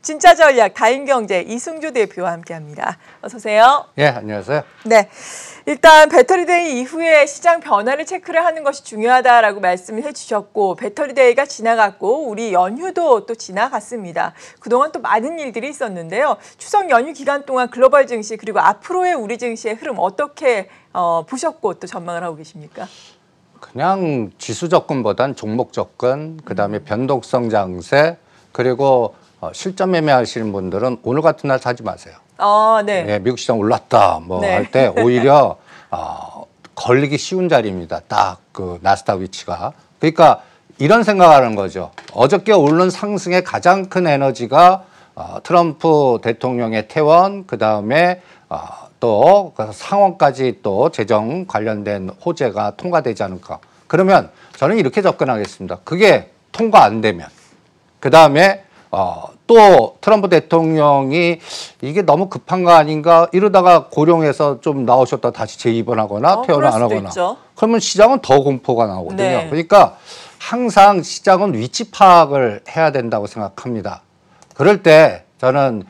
진짜 전략 다인경제 이승주 대표와 함께합니다. 어서 오세요. 예, 안녕하세요. 네, 일단 배터리데이 이후에 시장 변화를 체크를 하는 것이 중요하다라고 말씀을 해주셨고 배터리데이가 지나갔고 우리 연휴도 또 지나갔습니다. 그동안 또 많은 일들이 있었는데요. 추석 연휴 기간 동안 글로벌 증시 그리고 앞으로의 우리 증시의 흐름 어떻게 보셨고 또 전망을 하고 계십니까? 그냥 지수 접근보단 종목 접근, 그다음에 변동성 장세, 그리고 실전 매매하시는 분들은 오늘 같은 날 사지 마세요. 네. 예, 미국 시장 올랐다 뭐 할 때 오히려 걸리기 쉬운 자리입니다. 딱 그 나스닥 위치가. 그러니까 이런 생각하는 거죠. 어저께 오른 상승의 가장 큰 에너지가 트럼프 대통령의 퇴원, 그다음에 또 상원까지 또 재정 관련된 호재가 통과되지 않을까. 그러면 저는 이렇게 접근하겠습니다. 그게 통과 안 되면 그다음에 또 트럼프 대통령이 이게 너무 급한 거 아닌가 이러다가 고령해서 좀 나오셨다 다시 재입원하거나 퇴원을 안 하거나 있죠. 그러면 시장은 더 공포가 나오거든요. 네. 그러니까 항상 시장은 위치 파악을 해야 된다고 생각합니다. 그럴 때 저는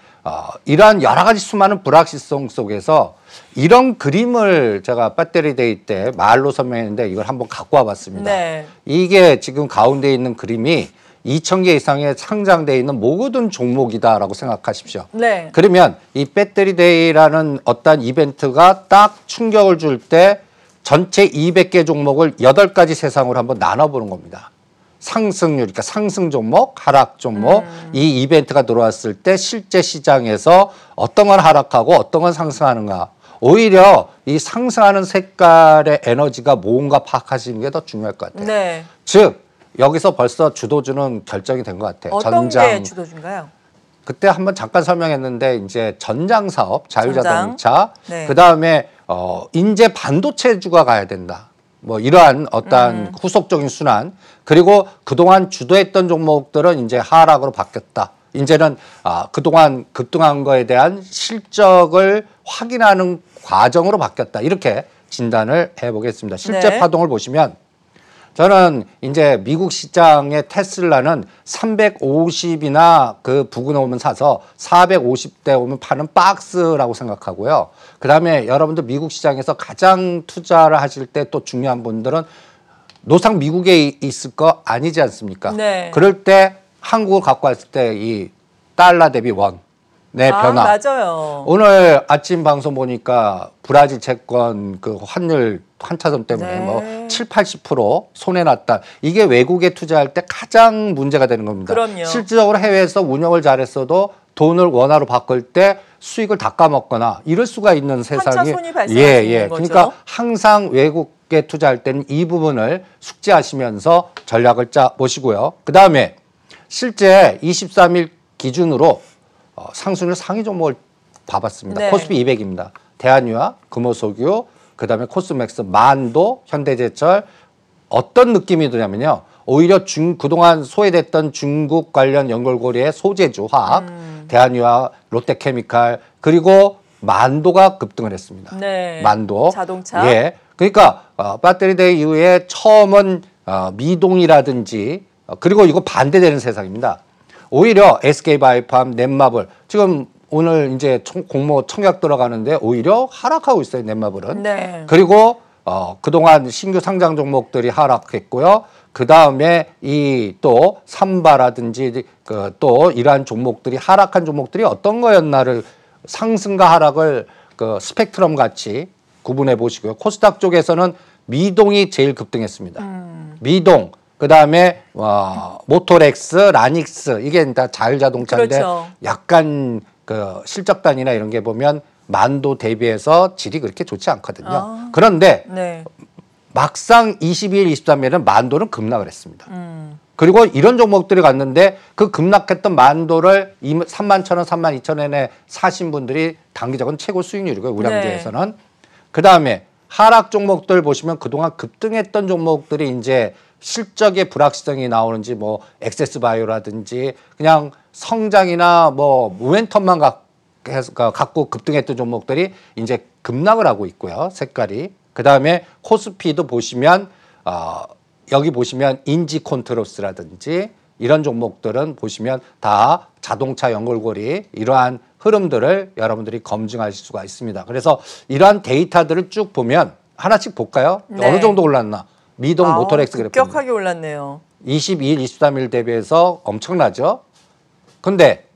이러한 여러 가지 수많은 불확실성 속에서 이런 그림을 제가 배터리 데이 때 말로 설명했는데 이걸 한번 갖고 와봤습니다. 네. 이게 지금 가운데 있는 그림이 2,000개 이상의 상장되어 있는 모든 종목이다라고 생각하십시오. 네. 그러면 이 배터리 데이라는 어떤 이벤트가 딱 충격을 줄 때 전체 200개 종목을 8가지 세상으로 한번 나눠보는 겁니다. 상승률, 그러니까 상승 종목, 하락 종목, 이 이벤트가 들어왔을 때 실제 시장에서 어떤 건 하락하고 어떤 건 상승하는가. 오히려 이 상승하는 색깔의 에너지가 뭔가 파악하시는 게 더 중요할 것 같아요. 네. 즉 여기서 벌써 주도주는 결정이 된 것 같아요. 어떤 게 주도주인가요? 그때 한번 잠깐 설명했는데 이제 전장 사업, 자율자동차, 네. 그다음에 인재 반도체주가 가야 된다. 뭐 이러한 어떠한 후속적인 순환, 그리고 그동안 주도했던 종목들은 이제 하락으로 바뀌었다. 이제는 그동안 급등한 거에 대한 실적을 확인하는 과정으로 바뀌었다. 이렇게 진단을 해보겠습니다. 실제 네. 파동을 보시면 저는 이제 미국 시장의 테슬라는 350이나 그 부근에 오면 사서 450대 오면 파는 박스라고 생각하고요. 그다음에 여러분들 미국 시장에서 가장 투자를 하실 때 또 중요한 분들은 노상 미국에 있을 거 아니지 않습니까? 네. 그럴 때 한국을 갖고 왔을 때 이 달러 대비 원의 변화. 맞아요. 오늘 아침 방송 보니까 브라질 채권 그 환율 환차점 때문에 네. 뭐 7, 80% 손해났다. 이게 외국에 투자할 때 가장 문제가 되는 겁니다. 그럼요. 실질적으로 해외에서 운영을 잘했어도 돈을 원화로 바꿀 때 수익을 다 까먹거나 이럴 수가 있는 세상이 환차손이 발생할 수 있는 거죠. 그러니까 항상 외국에 투자할 때는 이 부분을 숙지하시면서 전략을 짜 보시고요. 그다음에 실제 23일 기준으로 상승률 상위 종목을 봐봤습니다. 네. 코스피 200입니다. 대한유화, 금호석유, 그다음에 코스맥스, 만도, 현대제철 어떤 느낌이 드냐면요. 오히려 그동안 소외됐던 중국 관련 연결고리의 소재주, 화학, 대한유화, 롯데케미칼 그리고 만도가 급등을 했습니다. 네. 만도. 자동차. 예. 그러니까 배터리 데이 이후에 처음은 미동이라든지 그리고 이거 반대되는 세상입니다. 오히려 SK바이오팜, 넷마블 지금 오늘 이제 공모 청약 들어가는데 오히려 하락하고 있어요. 넷마블은. 네. 그리고 그동안 신규 상장 종목들이 하락했고요. 그 다음에 이 또 삼바라든지 또 이러한 종목들이 하락한 종목들이 어떤 거였나를 상승과 하락을 스펙트럼 같이 구분해 보시고요. 코스닥 쪽에서는 미동이 제일 급등했습니다. 미동. 그 다음에 모토렉스, 라닉스 이게 다 자율자동차인데 그렇죠. 약간 그 실적단이나 이런 게 보면 만도 대비해서 질이 그렇게 좋지 않거든요. 그런데 네. 막상 22일, 23일에는 만도는 급락을 했습니다. 그리고 이런 종목들이 갔는데 그 급락했던 만도를 31,000원, 32,000원에 사신 분들이 단기적으로 최고 수익률이고요. 우량주에서는. 네. 그다음에 하락 종목들 보시면 그동안 급등했던 종목들이 이제 실적의 불확실성이 나오는지 뭐 엑세스바이오라든지 그냥 성장이나 뭐 모멘텀만 갖고 급등했던 종목들이 이제 급락을 하고 있고요. 색깔이. 그다음에 코스피도 보시면 여기 보시면 인지콘트로스라든지 이런 종목들은 보시면 다 자동차 연결고리 이러한 흐름들을 여러분들이 검증하실 수가 있습니다. 그래서 이러한 데이터들을 쭉 보면 하나씩 볼까요? 네. 어느 정도 올랐나? 미동 모터렉스 그래프. 급격하게 올랐네요. 22일, 23일 대비해서 엄청나죠? 근데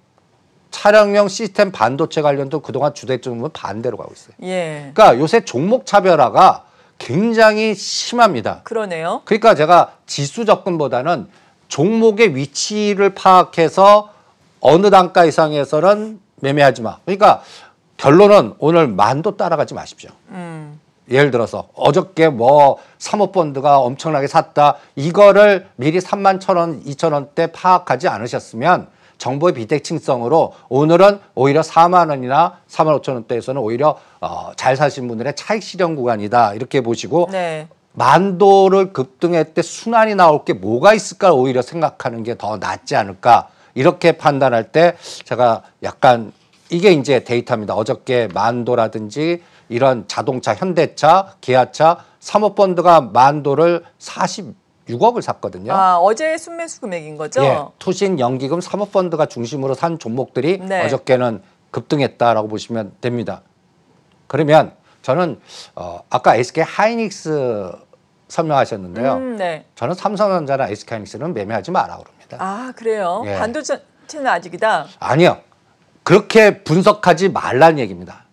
차량용 시스템 반도체 관련도 그동안 주대점은 반대로 가고 있어요. 예. 그러니까 요새 종목 차별화가 굉장히 심합니다. 그러네요. 그러니까 제가 지수 접근보다는 종목의 위치를 파악해서 어느 단가 이상에서는 매매하지 마. 그러니까 결론은 오늘 만도 따라가지 마십시오. 예를 들어서 어저께 뭐 사모펀드가 엄청나게 샀다. 이거를 미리 31,000원, 2,000원대 파악하지 않으셨으면 정보의 비대칭성으로 오늘은 오히려 4만 원이나 4만 5천 원대에서는 오히려 잘 사신 분들의 차익 실현 구간이다. 이렇게 보시고 네. 만도를 급등할 때 순환이 나올 게 뭐가 있을까 오히려 생각하는 게 더 낫지 않을까. 이렇게 판단할 때 제가 약간 이게 이제 데이터입니다. 어저께 만도라든지 이런 자동차, 현대차, 기아차, 사모펀드가 만도를 46억을 샀거든요. 아, 어제 순매수 금액인 거죠? 예, 투신, 연기금, 사모펀드가 중심으로 산 종목들이 네. 어저께는 급등했다라고 보시면 됩니다. 그러면 저는 아까 SK 하이닉스 설명하셨는데요. 네. 저는 삼성전자나 SK 하이닉스는 매매하지 마라 그럽니다. 아, 그래요? 예. 반도체는 아직이다? 아니요. 그렇게 분석하지 말라는 얘기입니다.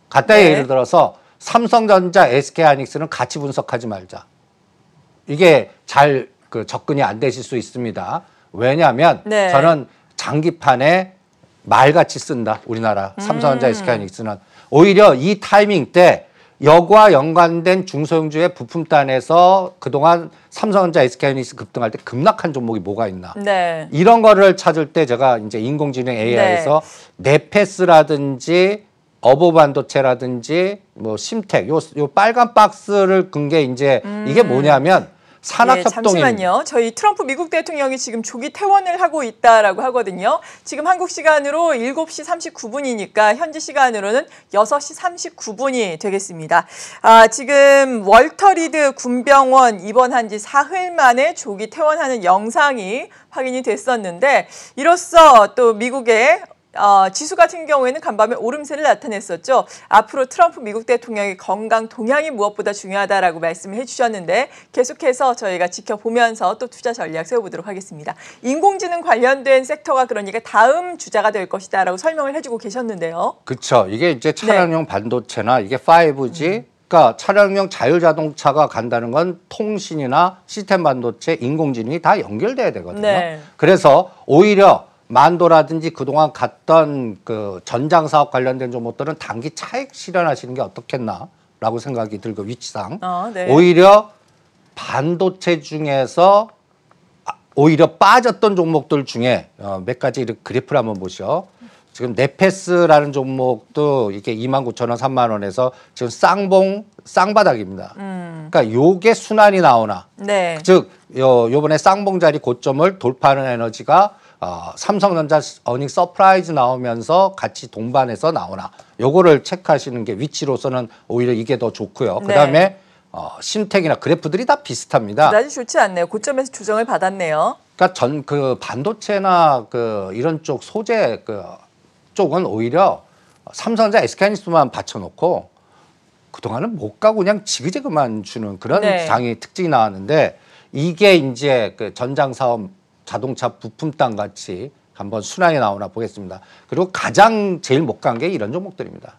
간단히 네. 예를 들어서 삼성전자, SK 하이닉스는 같이 분석하지 말자. 이게 잘 접근이 안 되실 수 있습니다. 왜냐하면 네. 저는 장기판에 말같이 쓴다. 우리나라 삼성전자, SK 하이닉스는 오히려 이 타이밍 때 여과 연관된 중소형주의 부품단에서 그동안 삼성전자, SK 하이닉스 급등할 때 급락한 종목이 뭐가 있나. 네. 이런 거를 찾을 때 제가 이제 인공지능 AI에서 네페스라든지 어보 반도체라든지 뭐 심텍 요 빨간 박스를 끈 게 이제 이게 뭐냐면 산학협동입니다. 잠시만요. 저희 트럼프 미국 대통령이 지금 조기 퇴원을 하고 있다라고 하거든요. 지금 한국 시간으로 7시 39분이니까 현지 시간으로는 6시 39분이 되겠습니다. 지금 월터 리드 군병원 입원한 지 사흘 만에 조기 퇴원하는 영상이 확인이 됐었는데 이로써 또 미국의 지수 같은 경우에는 간밤에 오름세를 나타냈었죠. 앞으로 트럼프 미국 대통령의 건강 동향이 무엇보다 중요하다라고 말씀을 해주셨는데 계속해서 저희가 지켜보면서 또 투자 전략 세워보도록 하겠습니다. 인공지능 관련된 섹터가 그러니까 다음 주자가 될 것이다라고 설명을 해주고 계셨는데요. 그렇죠. 이게 이제 차량용 반도체나 이게 5G 그러니까 차량용 자율자동차가 간다는 건 통신이나 시스템 반도체, 인공지능이 다 연결돼야 되거든요. 네. 그래서 오히려 만도라든지 그동안 갔던 그 전장 사업 관련된 종목들은 단기 차익 실현하시는 게 어떻겠나라고 생각이 들고 위치상 네. 오히려 반도체 중에서 오히려 빠졌던 종목들 중에 몇 가지 그래프를 한번 보시죠. 지금 네페스라는 종목도 이게 29,000원, 3만 원에서 지금 쌍바닥입니다. 그러니까 요게 순환이 나오나. 네. 즉 요번에 쌍봉 자리 고점을 돌파하는 에너지가 삼성전자 어닝 서프라이즈 나오면서 같이 동반해서 나오나 요거를 체크하시는 게 위치로서는 오히려 이게 더 좋고요. 그다음에 심텍이나 그래프들이 다 비슷합니다. 그다지 좋지 않네요. 고점에서 조정을 받았네요. 그러니까 반도체나 이런 쪽 소재 쪽은 오히려 삼성전자, SK하이닉스만 받쳐놓고 그동안은 못 가고 그냥 지그재그만 주는 그런 장이 특징이 나왔는데 이게 이제 전장 사업 자동차 부품단 같이 한번 순환이 나오나 보겠습니다. 그리고 가장 제일 못 간 게 이런 종목들입니다.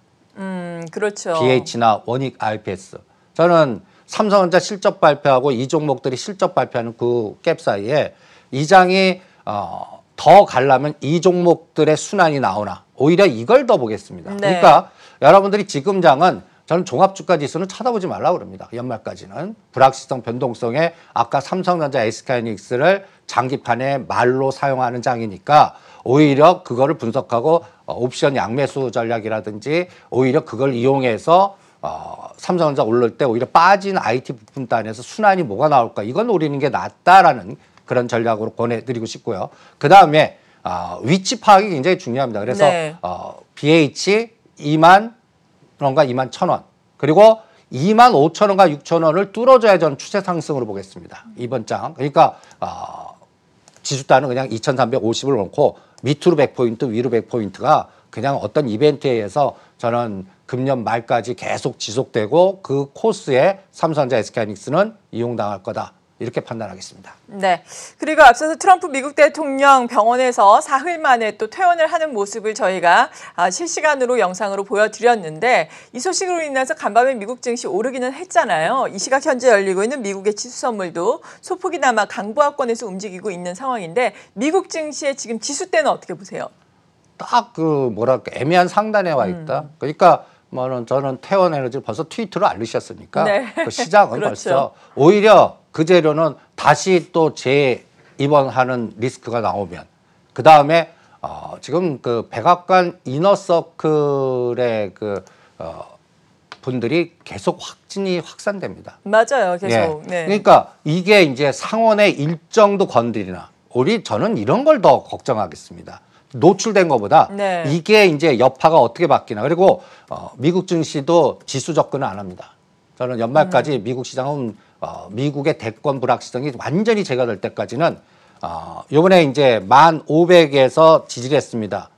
그렇죠. BH나 원익 RPS. 저는 삼성전자 실적 발표하고 이 종목들이 실적 발표하는 그 갭 사이에 이 장이 더 가려면 이 종목들의 순환이 나오나 오히려 이걸 더 보겠습니다. 그러니까 여러분들이 지금 장은 저는 종합주가 지수는 쳐다보지 말라고 그럽니다. 연말까지는. 불확실성, 변동성에 아까 삼성전자, SK하이닉스를 장기판에 말로 사용하는 장이니까 오히려 그거를 분석하고 옵션 양매수 전략이라든지 오히려 그걸 이용해서 삼성전자 오를 때 오히려 빠진 IT 부품단에서 순환이 뭐가 나올까 이건 노리는 게 낫다라는 그런 전략으로 권해드리고 싶고요. 그다음에 위치 파악이 굉장히 중요합니다. 그래서 BH 2만 원과 2만 1,000원 그리고 2만 5천 원과 6천 원을 뚫어줘야 저는 추세 상승으로 보겠습니다. 이번 장. 그러니까 지수단은 그냥 2350을 놓고 밑으로 100포인트, 위로 100포인트가 그냥 어떤 이벤트에 의해서 저는 금년 말까지 계속 지속되고 그 코스에 삼성전자 SK하이닉스는 이용당할 거다. 이렇게 판단하겠습니다. 네. 그리고 앞서서 트럼프 미국 대통령 병원에서 사흘 만에 또 퇴원을 하는 모습을 저희가 실시간으로 영상으로 보여드렸는데 이 소식으로 인해서 간밤에 미국 증시 오르기는 했잖아요. 이 시각 현재 열리고 있는 미국의 지수 선물도 소폭이나마 강보합권에서 움직이고 있는 상황인데 미국 증시의 지금 지수대는 어떻게 보세요? 딱 그 뭐랄까 애매한 상단에 와 있다. 그러니까 저는 태원 에너지를 벌써 트위터로 알리셨으니까 네. 그 시장은 그렇죠. 벌써 오히려 그 재료는 다시 또 재입원하는 리스크가 나오면 그 다음에 지금 그 백악관 이너서클의 그 분들이 계속 확진이 확산됩니다. 맞아요, 계속. 예. 네. 그러니까 이게 이제 상원의 일정도 건드리나 저는 이런 걸 더 걱정하겠습니다. 노출된 것보다 네. 이게 이제 여파가 어떻게 바뀌나. 그리고 미국 증시도 지수 접근을 안 합니다. 저는 연말까지 미국 시장은 미국의 대권 불확실성이 완전히 제거될 때까지는 이번에 이제 1500에서 지지했습니다.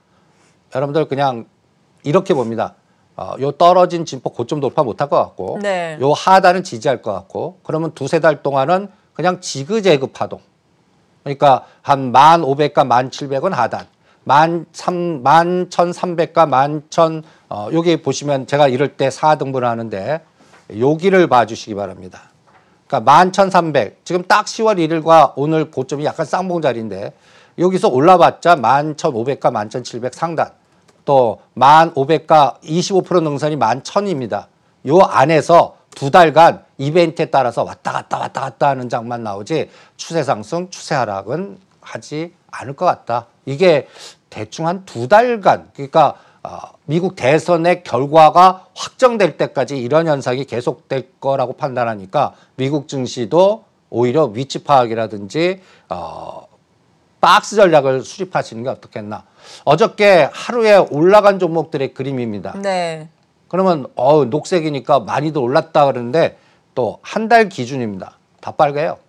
여러분들 그냥 이렇게 봅니다. 요 떨어진 진폭 고점 돌파 못할 것 같고 네. 요 하단은 지지할 것 같고 그러면 두세 달 동안은 그냥 지그재그 파동. 그러니까 한 1500과 1700은 하단. 11,300과 11,000 여기 보시면 제가 이럴 때 4등분 하는데 여기를 봐주시기 바랍니다. 그러니까 11,300 지금 딱 10월 1일과 오늘 고점이 약간 쌍봉 자리인데 여기서 올라봤자 11,500과 11,700 상단 또 1,500과 25% 능선이 11,000입니다. 요 안에서 두 달간 이벤트에 따라서 왔다 갔다 하는 장만 나오지 추세 상승, 추세 하락은 하지 않을 것 같다. 이게 대충 한 두 달간 그러니까 미국 대선의 결과가 확정될 때까지 이런 현상이 계속될 거라고 판단하니까 미국 증시도 오히려 위치 파악이라든지 박스 전략을 수립하시는 게 어떻겠나. 어저께 하루에 올라간 종목들의 그림입니다. 네. 그러면 녹색이니까 많이도 올랐다 그러는데 또 한 달 기준입니다. 다 빨개요.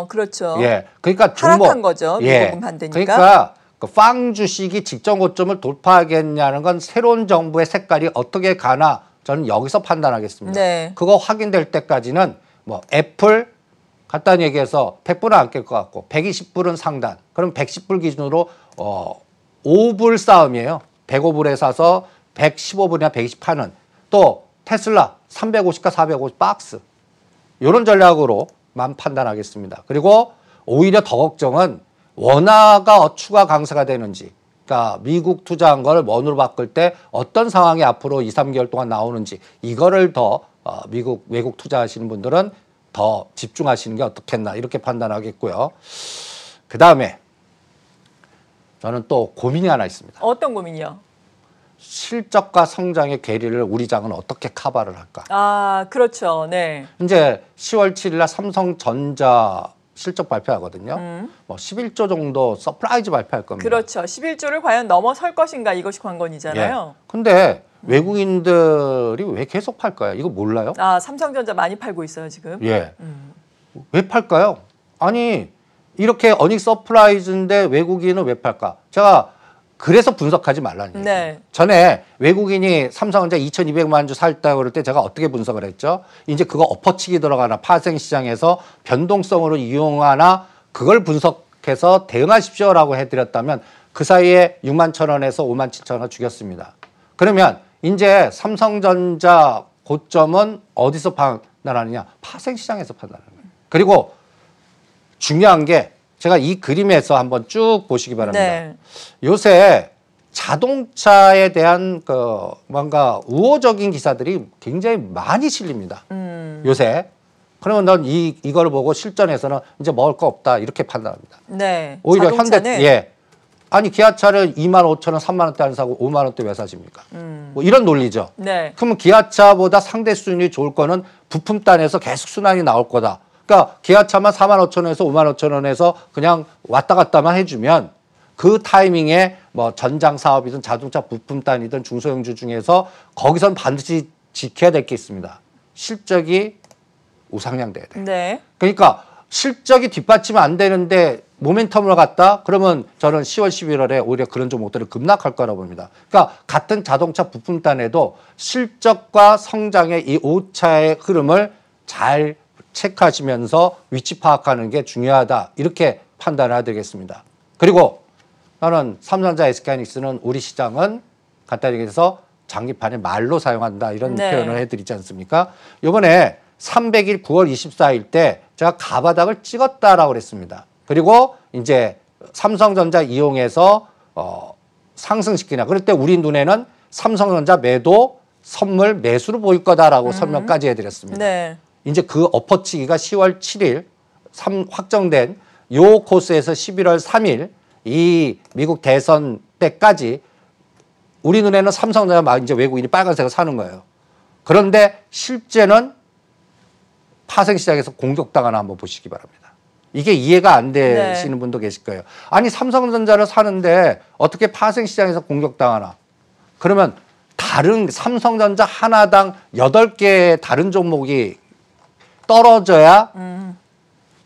그렇죠. 예, 그러니까 하락한 거죠. 미국은 반대니까. 그러니까 그 빵 주식이 직전 고점을 돌파하겠냐는 건 새로운 정부의 색깔이 어떻게 가나 저는 여기서 판단하겠습니다. 네. 그거 확인될 때까지는 뭐 애플 간단히 얘기해서 100불은 안 깰 것 같고 120불은 상단. 그럼 110불 기준으로 5불 싸움이에요. 105불에 사서 115불이나 120 파는 또 테슬라 350과 450 박스. 이런 전략으로만 판단하겠습니다. 그리고 오히려 더 걱정은 원화가 추가 강세가 되는지, 그러니까 미국 투자한 걸 원으로 바꿀 때 어떤 상황이 앞으로 2, 3개월 동안 나오는지 이거를 더 미국 외국 투자하시는 분들은 더 집중하시는 게 어떻겠나 이렇게 판단하겠고요. 그 다음에 저는 또 고민이 하나 있습니다. 어떤 고민이요? 실적과 성장의 괴리를 우리 장은 어떻게 커버를 할까? 그렇죠. 네. 이제 10월 7일 날 삼성전자 실적 발표하거든요. 뭐 11조 정도 서프라이즈 발표할 겁니다. 그렇죠. 11조를 과연 넘어설 것인가 이것이 관건이잖아요. 예. 근데 외국인들이 왜 계속 팔까요? 이거 몰라요? 삼성전자 많이 팔고 있어요, 지금. 예. 왜 팔까요? 아니 이렇게 어닝 서프라이즈인데 외국인은 왜 팔까? 제가 그래서 분석하지 말라는 얘기예요. 네. 전에 외국인이 삼성전자 2,200만 주 살다 그럴 때 제가 어떻게 분석을 했죠? 이제 그거 엎어치기 들어가나 파생시장에서 변동성으로 이용하나 그걸 분석해서 대응하십시오라고 해드렸다면 그 사이에 6만 1,000원에서 5만 7,000원 죽였습니다. 그러면 이제 삼성전자 고점은 어디서 판단하느냐? 파생시장에서 판단하는 거예요. 그리고 중요한 게 제가 이 그림에서 한번 쭉 보시기 바랍니다. 네. 요새 자동차에 대한 그 뭔가 우호적인 기사들이 굉장히 많이 실립니다. 요새. 그러면 넌 이걸 보고 실전에서는 이제 먹을 거 없다 이렇게 판단합니다. 네. 오히려 자동차는? 아니 기아차를 25,000원, 3만 원대 안 사고 5만 원대 왜 사십니까? 뭐 이런 논리죠. 네. 그러면 기아차보다 상대 수준이 좋을 거는 부품단에서 계속 순환이 나올 거다. 그러니까 기아차만 45,000원에서 55,000원에서 그냥 왔다 갔다만 해주면 그 타이밍에 뭐 전장 사업이든 자동차 부품단이든 중소형주 중에서 거기선 반드시 지켜야 될 게 있습니다. 실적이 우상향돼야 돼. 네. 그러니까 실적이 뒷받침 안 되는데 모멘텀을 갖다 그러면 저는 10월, 11월에 오히려 그런 종목들을 급락할 거라고 봅니다. 그러니까 같은 자동차 부품단에도 실적과 성장의 이 5차의 흐름을 잘 체크하시면서 위치 파악하는 게 중요하다. 이렇게 판단해야 되겠습니다. 그리고 나는 삼성전자, SK하이닉스는 우리 시장은 간단히 얘기해서 장기판에 말로 사용한다. 이런 네. 표현을 해드리지 않습니까? 이번에 300일 9월 24일 때 제가 가바닥을 찍었다라고 그랬습니다. 그리고 이제 삼성전자 이용해서 상승시키냐. 그럴 때 우리 눈에는 삼성전자 매도 선물 매수로 보일 거다라고 설명까지 해드렸습니다. 네. 이제 그 엎어치기가 10월 7일 확정된 요 코스에서 11월 3일 이 미국 대선 때까지 우리 눈에는 삼성전자 막 이제 외국인이 빨간색을 사는 거예요. 그런데 실제는 파생시장에서 공격당하나 한번 보시기 바랍니다. 이게 이해가 안 되시는 네. 분도 계실 거예요. 아니 삼성전자를 사는데 어떻게 파생시장에서 공격당하나. 그러면 다른 삼성전자 하나당 8개의 다른 종목이 떨어져야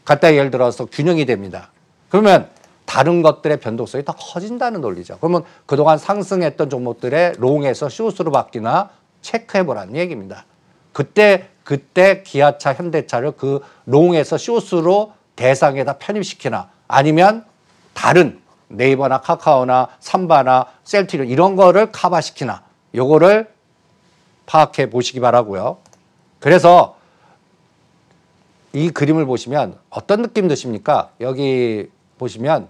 간단히 예를 들어서 균형이 됩니다. 그러면 다른 것들의 변동성이 더 커진다는 논리죠. 그러면 그동안 상승했던 종목들의 롱에서 숏으로 바뀌나 체크해보라는 얘기입니다. 그때 기아차, 현대차를 그 롱에서 숏으로 대상에다 편입시키나 아니면 다른 네이버나 카카오나 삼바나 셀트리온 이런 거를 커버시키나 요거를 파악해 보시기 바라고요. 그래서 이 그림을 보시면 어떤 느낌 드십니까? 여기 보시면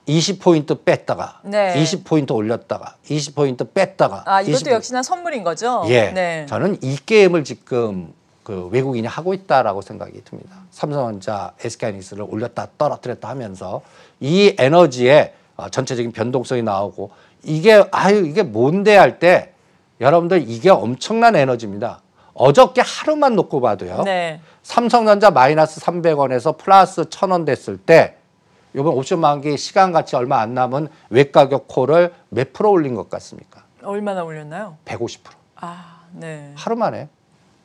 20포인트 뺐다가 네. 20포인트 올렸다가 20포인트 뺐다가 아, 이것도 역시나 선물인 거죠? 예. 네. 저는 이 게임을 지금 그 외국인이 하고 있다라고 생각이 듭니다. 삼성전자, SK하이닉스를 올렸다 떨어뜨렸다 하면서 이 에너지에 전체적인 변동성이 나오고 이게 이게 뭔데 할 때 여러분들 이게 엄청난 에너지입니다. 어저께 하루만 놓고 봐도요. 네. 삼성전자 마이너스 300원에서 플러스 1000원 됐을 때 이번 옵션 만기 시간같이 얼마 안 남은 외가격 콜을 몇 프로 올린 것 같습니까? 얼마나 올렸나요? 150%. 아, 네. 하루 만에.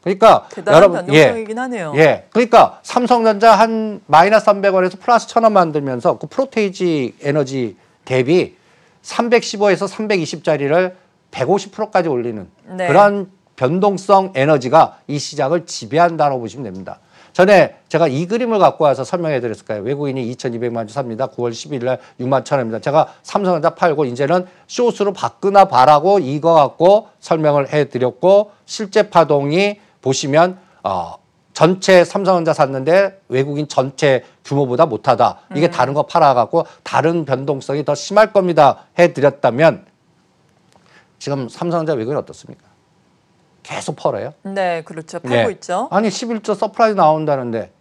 그러니까 대단한 여러분 변동성이긴 하네요. 예. 그러니까 삼성전자 한 마이너스 300원에서 플러스 1000원 만들면서 그 프로테이지 에너지 대비 315에서 320짜리를 150%까지 올리는 네. 그런 변동성 에너지가 이 시장을 지배한다고 보시면 됩니다. 전에 제가 이 그림을 갖고 와서 설명해 드렸을 거예요. 외국인이 2200만 주 삽니다. 9월 10일 날 6만 1000원입니다. 제가 삼성전자 팔고 이제는 숏으로 바꾸나 봐라고 이거 갖고 설명을 해 드렸고 실제 파동이 보시면 전체 삼성전자 샀는데 외국인 전체 규모보다 못하다. 이게 다른 거 팔아갖고 다른 변동성이 더 심할 겁니다. 해드렸다면 지금 삼성전자 외국인 어떻습니까? 계속 팔아요. 네, 그렇죠. 팔고 있죠. 아니 11조 서프라이즈 나온다는데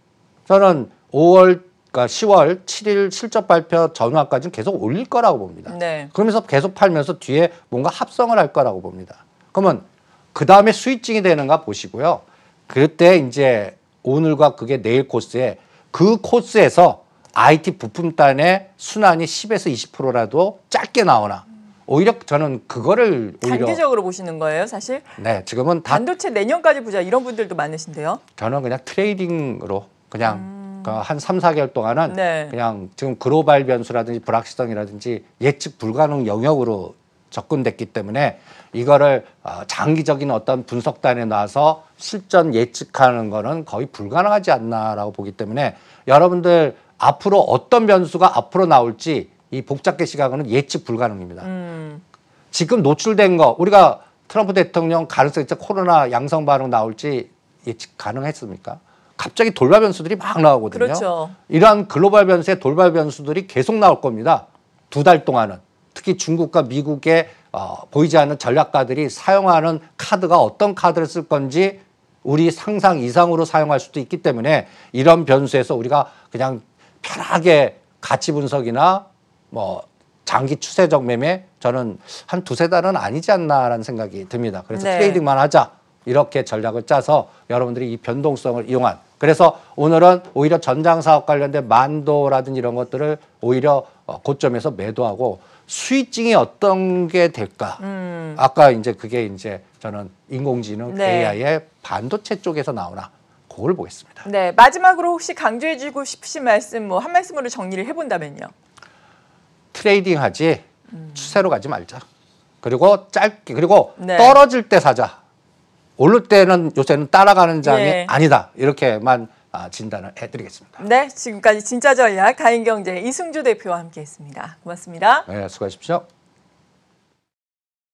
저는 5월, 그러니까 10월 7일 실적 발표 전후까지는 계속 올릴 거라고 봅니다. 네. 그러면서 계속 팔면서 뒤에 뭔가 합성을 할 거라고 봅니다. 그러면 그 다음에 스위칭이 되는가 보시고요. 그때 이제 오늘과 그게 내일 코스에 그 코스에서 IT 부품단의 순환이 10에서 20%라도 짧게 나오나 오히려 저는 그거를 오히려 단기적으로 보시는 거예요, 사실? 네, 지금은 다 반도체 내년까지 보자 이런 분들도 많으신데요. 저는 그냥 트레이딩으로 그냥 한 3, 4개월 동안은 네. 그냥 지금 글로벌 변수라든지 불확실성이라든지 예측 불가능 영역으로 접근됐기 때문에 이거를 장기적인 어떤 분석단에 나와서 실전 예측하는 거는 거의 불가능하지 않나라고 보기 때문에 여러분들 앞으로 어떤 변수가 앞으로 나올지 이 복잡계 시각은 예측 불가능입니다. 지금 노출된 거 우리가 트럼프 대통령 가능성 있죠. 코로나 양성 반응 나올지 예측 가능했습니까? 갑자기 돌발 변수들이 막 나오거든요. 그렇죠. 이러한 글로벌 변수의 돌발 변수들이 계속 나올 겁니다. 2달 동안은. 특히 중국과 미국의 보이지 않는 전략가들이 사용하는 카드가 어떤 카드를 쓸 건지 우리 상상 이상으로 사용할 수도 있기 때문에 이런 변수에서 우리가 그냥 편하게 가치 분석이나 뭐 장기 추세적 매매 저는 한 2-3달은 아니지 않나라는 생각이 듭니다. 그래서 네. 트레이딩만 하자 이렇게 전략을 짜서 여러분들이 이 변동성을 이용한 그래서 오늘은 오히려 전장사업 관련된 만도라든지 이런 것들을 오히려 고점에서 매도하고 스위칭이 어떤 게 될까? 아까 이제 그게 이제 저는 인공지능 네. AI의 반도체 쪽에서 나오나 그걸 보겠습니다. 네, 마지막으로 혹시 강조해주고 싶으신 말씀 뭐 한 말씀으로 정리를 해본다면요. 트레이딩하지 추세로 가지 말자. 그리고 짧게 그리고 네. 떨어질 때 사자. 오를 때는 요새는 따라가는 장이 네. 아니다. 이렇게만 진단을 해드리겠습니다. 네, 지금까지 진짜 전략 다인경제 이승주 대표와 함께했습니다. 고맙습니다. 네, 수고하십시오.